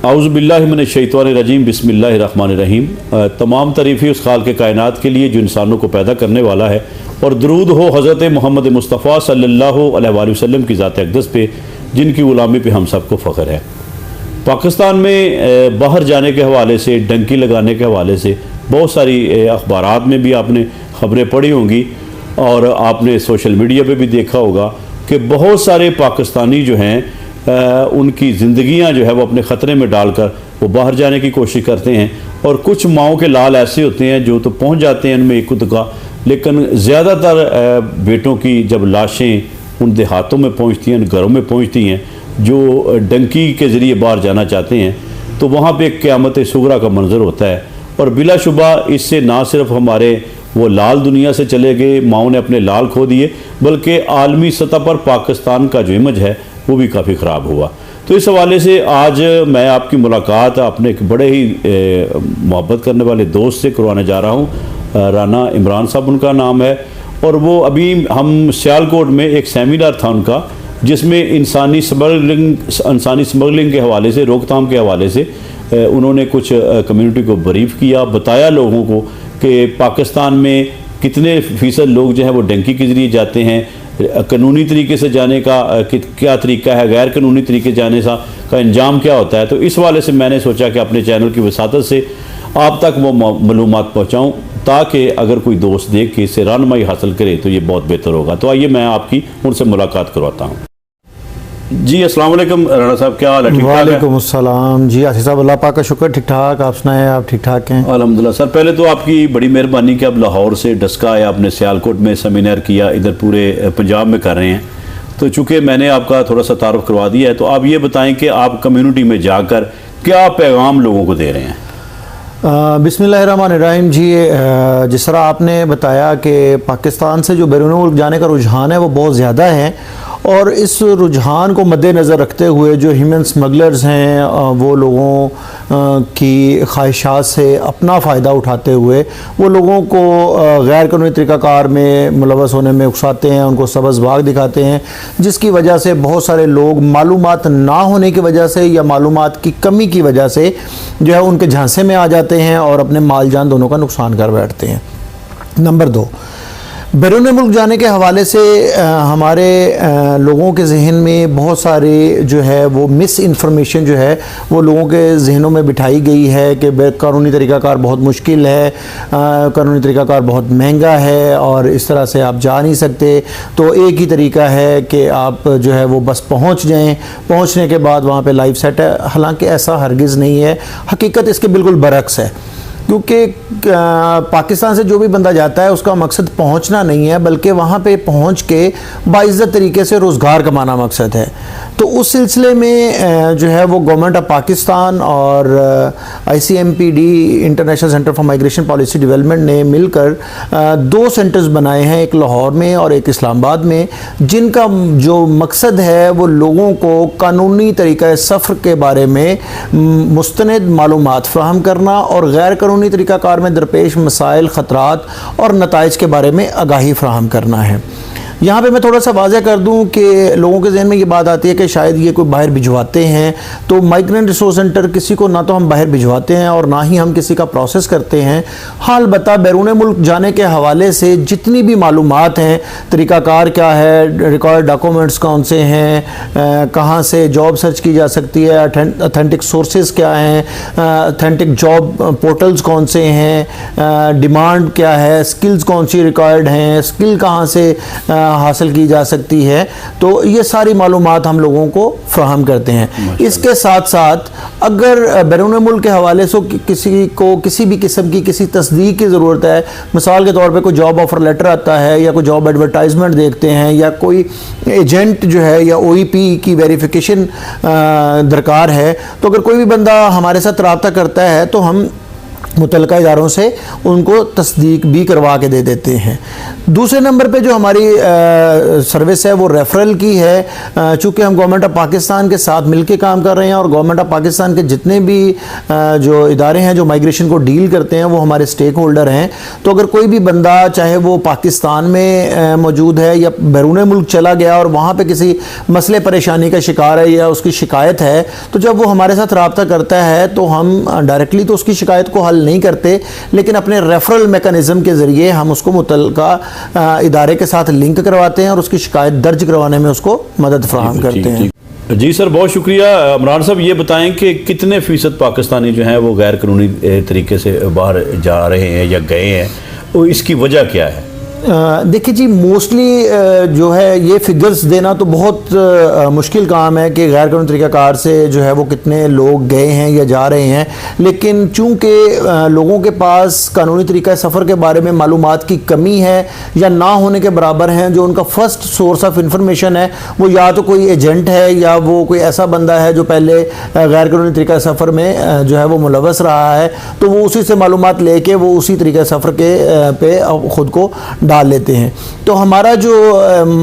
औज़ुबिल्लाहि मिनश्शैतानिर्रजीम बिस्मिल्लाहिर्रहमानिर्रहीम। तमाम तारीफ़ी उस खाल के कायनात के लिए जो इंसानों को पैदा करने वाला है, और दरूद हो हज़रत मोहम्मद मुस्तफ़ा सल्लल्लाहु अलैहि वसल्लम की ज़ात अक़दस पे, जिनकी ग़ुलामी पे हम सबको फ़ख्र है। पाकिस्तान में बाहर जाने के हवाले से, डंकी लगाने के हवाले से बहुत सारी अखबारात में भी आपने ख़बरें पढ़ी होंगी और आपने सोशल मीडिया पे भी देखा होगा कि बहुत सारे पाकिस्तानी जो हैं उनकी ज़िंदगियां जो है वो अपने ख़तरे में डालकर वो बाहर जाने की कोशिश करते हैं। और कुछ माओं के लाल ऐसे होते हैं जो तो पहुंच जाते हैं उनमें एक का, लेकिन ज़्यादातर बेटों की जब लाशें उन देहातों में पहुंचती हैं, उन घरों में पहुंचती हैं जो डंकी के ज़रिए बाहर जाना चाहते हैं, तो वहाँ पे एक क़यामत सुगरा का मंजर होता है। और बिलाशुबा इससे ना सिर्फ हमारे वो लाल दुनिया से चले गए, माओं ने अपने लाल खो दिए, बल्कि आलमी सतह पर पाकिस्तान का जो इमेज है वो भी काफ़ी ख़राब हुआ। तो इस हवाले से आज मैं आपकी मुलाकात अपने एक बड़े ही मोहब्बत करने वाले दोस्त से करवाने जा रहा हूँ। राना इमरान साहब उनका नाम है, और वो अभी हम सियालकोट में एक सेमिनार था उनका, जिसमें इंसानी स्मगलिंग के हवाले से, रोकथाम के हवाले से उन्होंने कुछ कम्युनिटी को ब्रीफ किया, बताया लोगों को कि पाकिस्तान में कितने फ़ीसद लोग जो हैं वो डंकी के ज़रिए जाते हैं, कानूनी तरीके से जाने का क्या तरीका है, गैर कानूनी तरीके जाने का अंजाम क्या होता है। तो इस वाले से मैंने सोचा कि अपने चैनल की वसातत से आप तक वो मालूमात पहुँचाऊँ, ताकि अगर कोई दोस्त देख के इससे रहनुमाई हासिल करे तो ये बहुत बेहतर होगा। तो आइए मैं आपकी उनसे मुलाकात करवाता हूँ। जी अस्सलाम वालेकुम राना साहब, क्या हाल है? ठीक ठाक है? वालेकुम अस्सलाम। जी आसिफ साहब, अल्लाह पाक का शुक्र, ठीक ठाक। आप सुनाएं, आप ठीक ठाक हैं? अल्हम्दुलिल्लाह। सर पहले तो आपकी बड़ी मेहरबानी कि आप लाहौर से डस्का आए, आपने सियालकोट में सेमिनार किया, इधर पूरे पंजाब में कर रहे हैं। तो चूँकि मैंने आपका थोड़ा सा तारुफ करवा दिया है, तो आप ये बताएं कि आप कम्युनिटी में जाकर क्या पैगाम लोगों को दे रहे हैं? बिस्मिल्लाहिर्रहमानिर्रहीम। जी जिस तरह आपने बताया कि पाकिस्तान से जो बैरून मुल्क जाने का रुझान है वो बहुत ज़्यादा है, और इस रुझान को मद्देनज़र रखते हुए जो ह्यूमन स्मगलर्स हैं वो लोगों की ख्वाहिशात से अपना फ़ायदा उठाते हुए वो लोगों को गैर कानूनी तरीक़ाकार में मुलव्वस होने में उकसाते हैं, उनको सबज़ बाग दिखाते हैं, जिसकी वजह से बहुत सारे लोग मालूमात ना होने की वजह से या मालूमात की कमी की वजह से जो है उनके झांसे में आ जाते हैं और अपने माल जान दोनों का नुकसान कर बैठते हैं। नंबर 2, बैरून मुल्क जाने के हवाले से हमारे लोगों के जहन में बहुत सारे जो है वो मिस इन्फॉर्मेशन जो है वो लोगों के जहनों में बिठाई गई है कि कानूनी तरीक़ाकार बहुत मुश्किल है, कानूनी तरीक़ाकार बहुत महंगा है और इस तरह से आप जा नहीं सकते। तो एक ही तरीका है कि आप जो है वो बस पहुंच जाएं, पहुंचने के बाद वहां पे लाइफ सेट है। हालांकि ऐसा हरगिज़ नहीं है, हकीकत इसके बिल्कुल बरक्स है, क्योंकि पाकिस्तान से जो भी बंदा जाता है उसका मकसद पहुंचना नहीं है, बल्कि वहाँ पे पहुंच के बाइज़्ज़त तरीके से रोज़गार कमाना मकसद है। तो उस सिलसिले में जो है वो गवर्नमेंट ऑफ पाकिस्तान और ICMPD international centre for migration policy development ने मिलकर 2 सेंटर्स बनाए हैं, एक लाहौर में और एक इस्लामाबाद में, जिनका जो मकसद है वो लोगों को कानूनी तरीक़ा सफ़र के बारे में मुस्तनद मालूमात फ़राहम करना और गैर कानूनी तरीक़ाकार में दरपेश मसाइल, ख़तरात और नताइज के बारे में आगाही फ़राहम करना है। यहाँ पे मैं थोड़ा सा वाज़ह कर दूँ कि लोगों के जहन में ये बात आती है कि शायद ये कोई बाहर भिजवाते हैं। तो माइग्रेंट रिसोर्स सेंटर किसी को ना तो हम बाहर भिजवाते हैं और ना ही हम किसी का प्रोसेस करते हैं। हाँ, अलबत्ता बैरून मुल्क जाने के हवाले से जितनी भी मालूमात हैं, तरीक़ाकार क्या है, रिकॉर्ड डॉक्यूमेंट्स कौन से हैं, कहाँ से जॉब सर्च की जा सकती है, अथेंटिक सोर्सेज क्या हैं, अथेंटिक जॉब पोर्टल्स कौन से हैं, डिमांड क्या है, स्किल्स कौन सी रिक्वायर्ड हैं, स्किल कहाँ से हासिल की जा सकती है, तो ये सारी मालूमात हम लोगों को फ्राहम करते हैं। इसके साथ साथ अगर बैरून मुल्क के हवाले से किसी को किसी भी किस्म की किसी तस्दीक की ज़रूरत है, मिसाल के तौर पे कोई जॉब ऑफ़र लेटर आता है या कोई जॉब एडवर्टाइजमेंट देखते हैं या कोई एजेंट जो है या OEP की वेरिफिकेशन दरकार है, तो अगर कोई भी बंदा हमारे साथ रब्ता करता है तो हम मुतलका इदारों से उनको तस्दीक भी करवा के दे देते हैं। दूसरे नंबर पे जो हमारी सर्विस है वो रेफरल की है। चूँकि हम गवर्नमेंट ऑफ पाकिस्तान के साथ मिलकर काम कर रहे हैं और गवर्नमेंट ऑफ पाकिस्तान के जितने भी जो इदारे हैं जो माइग्रेशन को डील करते हैं वो हमारे स्टेक होल्डर हैं। तो अगर कोई भी बंदा चाहे वो पाकिस्तान में मौजूद है या बैरून मुल्क चला गया और वहाँ पर किसी मसले परेशानी का शिकार है या उसकी शिकायत है, तो जब वो हमारे साथ रब्ता करता है तो हम डायरेक्टली तो उसकी शिकायत को हल नहीं करते, लेकिन अपने रेफरल मैकेनिज्म के ज़रिए हम उसको मुतल्लिका इदारे के साथ लिंक करवाते हैं और उसकी शिकायत दर्ज करवाने में उसको मदद फराहम करते हैं। जी सर, बहुत शुक्रिया। इमरान साहब, ये बताएं कि कितने फ़ीसद पाकिस्तानी जो हैं वो गैर कानूनी तरीके से बाहर जा रहे हैं या गए हैं, और इसकी वजह क्या है? देखिए जी, मोस्टली जो है ये फिगर्स देना तो बहुत मुश्किल काम है कि गैर कानूनी तरीक़ाकार से जो है वो कितने लोग गए हैं या जा रहे हैं, लेकिन चूंकि लोगों के पास कानूनी तरीक़ा सफ़र के बारे में मालूमात की कमी है या ना होने के बराबर हैं, जो उनका फ़र्स्ट सोर्स ऑफ इंफॉर्मेशन है वो या तो कोई एजेंट है या वो कोई ऐसा बंदा है जो पहले गैर कानूनी तरीक़ा सफ़र में जो है वो मुलव्वस रहा है, तो वो उसी से मालूमात लेके वो उसी तरीक़ा सफ़र के पे ख़ुद को डाल लेते हैं। तो हमारा जो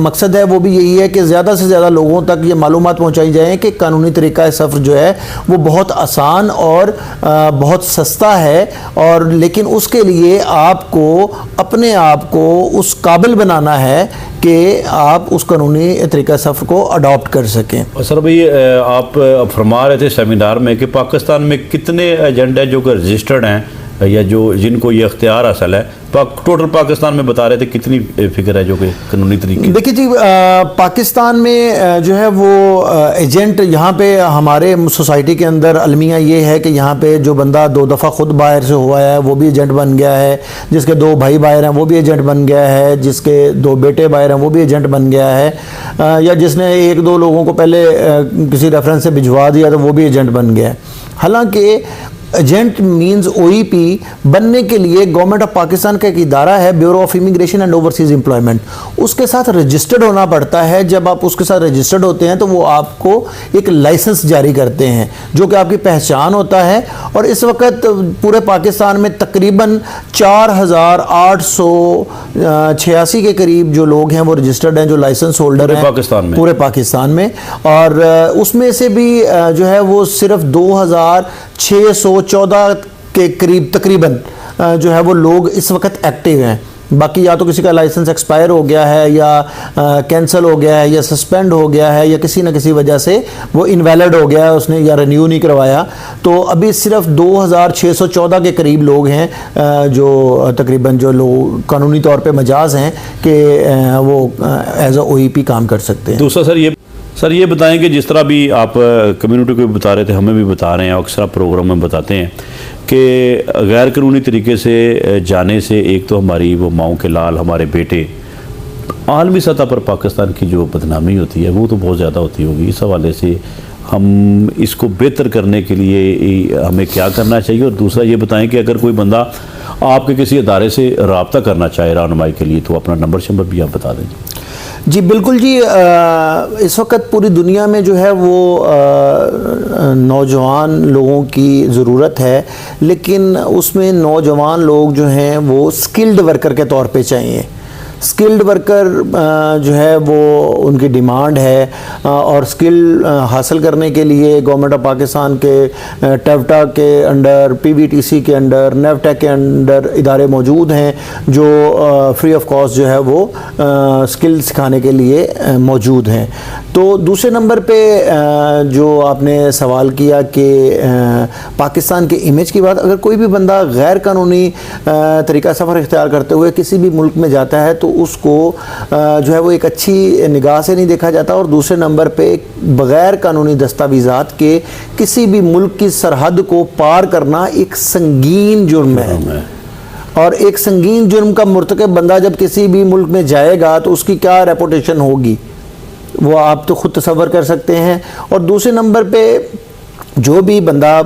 मकसद है वो भी यही है कि ज़्यादा से ज़्यादा लोगों तक ये मालूमात पहुंचाई जाए कि कानूनी तरीक़ा सफ़र जो है वो बहुत आसान और बहुत सस्ता है, और लेकिन उसके लिए आपको अपने आप को उस काबिल बनाना है कि आप उस कानूनी तरीक़ा सफ़र को अडॉप्ट कर सकें। सर भाई, आप फरमा रहे थे सेमिनार में कि पाकिस्तान में कितने एजेंट हैं जो कि रजिस्टर्ड हैं या जो जिनको ये अख्तियार हासिल है? टोटल पाकिस्तान में बता रहे थे कितनी फिक्र है जो कि कानूनी तरीके? देखिए जी, पाकिस्तान में जो है वो एजेंट यहाँ पे हमारे सोसाइटी के अंदर अलमिया ये है कि यहाँ पे जो बंदा 2 दफ़ा ख़ुद बाहर से हुआ है वो भी एजेंट बन गया है, जिसके 2 भाई बाहर हैं वो भी एजेंट बन गया है, जिसके 2 बेटे बाहर हैं वो भी एजेंट बन गया है, या जिसने 1-2 लोगों को पहले किसी रेफरेंस से भिजवा दिया तो वो भी एजेंट बन गया है। हालांकि एजेंट मींस ओईपी बनने के लिए गवर्नमेंट ऑफ पाकिस्तान का एक इदारा है, bureau of immigration and overseas employment, उसके साथ रजिस्टर्ड होना पड़ता है। जब आप उसके साथ रजिस्टर्ड होते हैं तो वो आपको एक लाइसेंस जारी करते हैं जो कि आपकी पहचान होता है। और इस वक्त पूरे पाकिस्तान में तकरीबन 4886 के करीब जो लोग हैं वो रजिस्टर्ड हैं, जो लाइसेंस होल्डर हैं पूरे पाकिस्तान में। और उसमें से भी जो है वो सिर्फ 2614 के करीब तकरीबन जो है वो लोग इस वक्त एक्टिव हैं। बाकी या तो किसी का लाइसेंस एक्सपायर हो गया है या कैंसिल हो गया है या सस्पेंड हो गया है या किसी न किसी वजह से वो इनवैलिड हो गया है, उसने या रिन्यू नहीं करवाया। तो अभी सिर्फ 2614 के करीब लोग हैं जो तकरीबन जो लोग कानूनी तौर पे मजाज हैं कि वो एज अ ओईपी काम कर सकते हैं। दूसरा सर ये बताएं कि जिस तरह भी आप कम्युनिटी को भी बता रहे थे, हमें भी बता रहे हैं, अक्सर प्रोग्राम में बताते हैं कि गैर कानूनी तरीके से जाने से एक तो हमारी वो माओं के लाल, हमारे बेटे, आलमी सतह पर पाकिस्तान की जो बदनामी होती है वो तो बहुत ज़्यादा होती होगी। इस हवाले से हम इसको बेहतर करने के लिए हमें क्या करना चाहिए? और दूसरा ये बताएं कि अगर कोई बंदा आपके किसी अदारे से रब्ता करना चाहे रहनुमाई के लिए तो अपना नंबर शंबर भी आप बता दें। जी बिल्कुल जी, इस वक्त पूरी दुनिया में जो है वो नौजवान लोगों की ज़रूरत है, लेकिन उसमें नौजवान लोग जो हैं वो स्किल्ड वर्कर के तौर पे चाहिए। स्किल्ड वर्कर जो है वो उनकी डिमांड है, और स्किल हासिल करने के लिए गवर्नमेंट ऑफ पाकिस्तान के टेवटा के अंडर, पीवीटीसी के अंडर, नेवटेक के अंडर इदारे मौजूद हैं जो फ्री ऑफ कॉस्ट जो है वो स्किल सिखाने के लिए मौजूद हैं। तो दूसरे नंबर पे जो आपने सवाल किया कि पाकिस्तान के इमेज की बात, अगर कोई भी बंदा गैर कानूनी तरीका सफ़र इख्तियार करते हुए किसी भी मुल्क में जाता है तो उसको जो है वो एक अच्छी निगाह से नहीं देखा जाता, और दूसरे नंबर पे बग़ैर कानूनी दस्तावेज़ात के किसी भी मुल्क की सरहद को पार करना एक संगीन जुर्म है। और एक संगीन जुर्म का मुर्तकब बंदा जब किसी भी मुल्क में जाएगा तो उसकी क्या रेपुटेशन होगी वो आप तो ख़ुद तसव्वुर कर सकते हैं। और दूसरे नंबर पे जो भी बंदा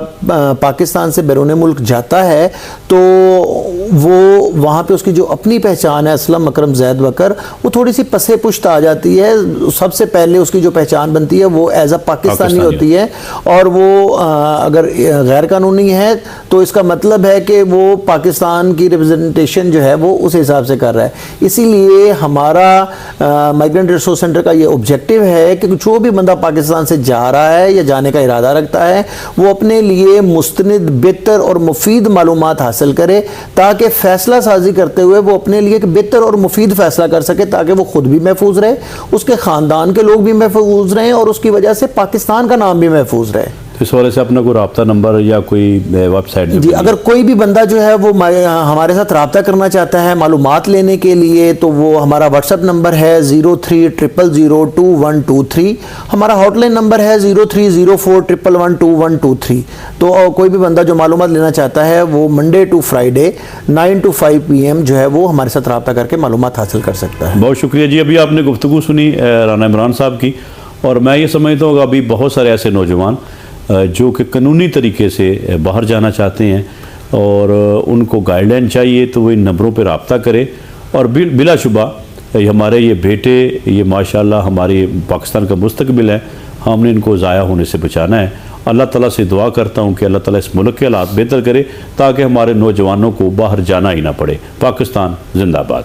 पाकिस्तान से बैरून मुल्क जाता है तो वो वहाँ पे उसकी जो अपनी पहचान है असलम अकरम जैद बकर, वो थोड़ी सी पसे पुश्त आ जाती है। सबसे पहले उसकी जो पहचान बनती है वो एज अ पाकिस्तानी होती है, और वो अगर गैर कानूनी है तो इसका मतलब है कि वो पाकिस्तान की रिप्रेजेंटेशन जो है वो उस हिसाब से कर रहा है। इसीलिए हमारा माइग्रेंट रिसोर्स सेंटर का ये ऑब्जेक्टिव है कि जो भी बंदा पाकिस्तान से जा रहा है या जाने का इरादा रखता है वो अपने लिए मुस्तनिद, बेहतर और मुफीद मालूमात हासिल करे, ताकि फैसला साजी करते हुए वो अपने लिए एक बेहतर और मुफीद फैसला कर सके, ताकि वो खुद भी महफूज रहे, उसके ख़ानदान के लोग भी महफूज रहें और उसकी वजह से पाकिस्तान का नाम भी महफूज रहे। तो इस वजह से अपना कोई रब्ता नंबर या कोई वेबसाइट जी, अगर कोई भी बंदा जो है वो हमारे साथ रब्ता करना चाहता है मालूमात लेने के लिए, तो वो हमारा व्हाट्सएप नंबर है 0300021123। हमारा हॉटलाइन नंबर है 0304112123। तो कोई भी बंदा जो मालूमात लेना चाहता है वो Monday to Friday 9 to 5 PM जो है वो हमारे साथ रब्ता करके मालूमात हासिल कर सकता है। बहुत शुक्रिया जी। अभी आपने गुफ्तगू सुनी राना इमरान साहब की, और मैं ये समझता हूँ कि अभी बहुत सारे ऐसे नौजवान जो कि कानूनी तरीके से बाहर जाना चाहते हैं और उनको गाइडलाइन चाहिए, तो वो इन नंबरों पर रब्ता करें। और बिलाशुबा हमारे ये बेटे, ये माशाल्लाह हमारे पाकिस्तान का मुस्तकबिल है, हमने इनको ज़ाया होने से बचाना है। अल्लाह ताला से दुआ करता हूँ कि अल्लाह ताला इस मुल्क के हालात बेहतर करे ताकि हमारे नौजवानों को बाहर जाना ही ना पड़े। पाकिस्तान जिंदाबाद।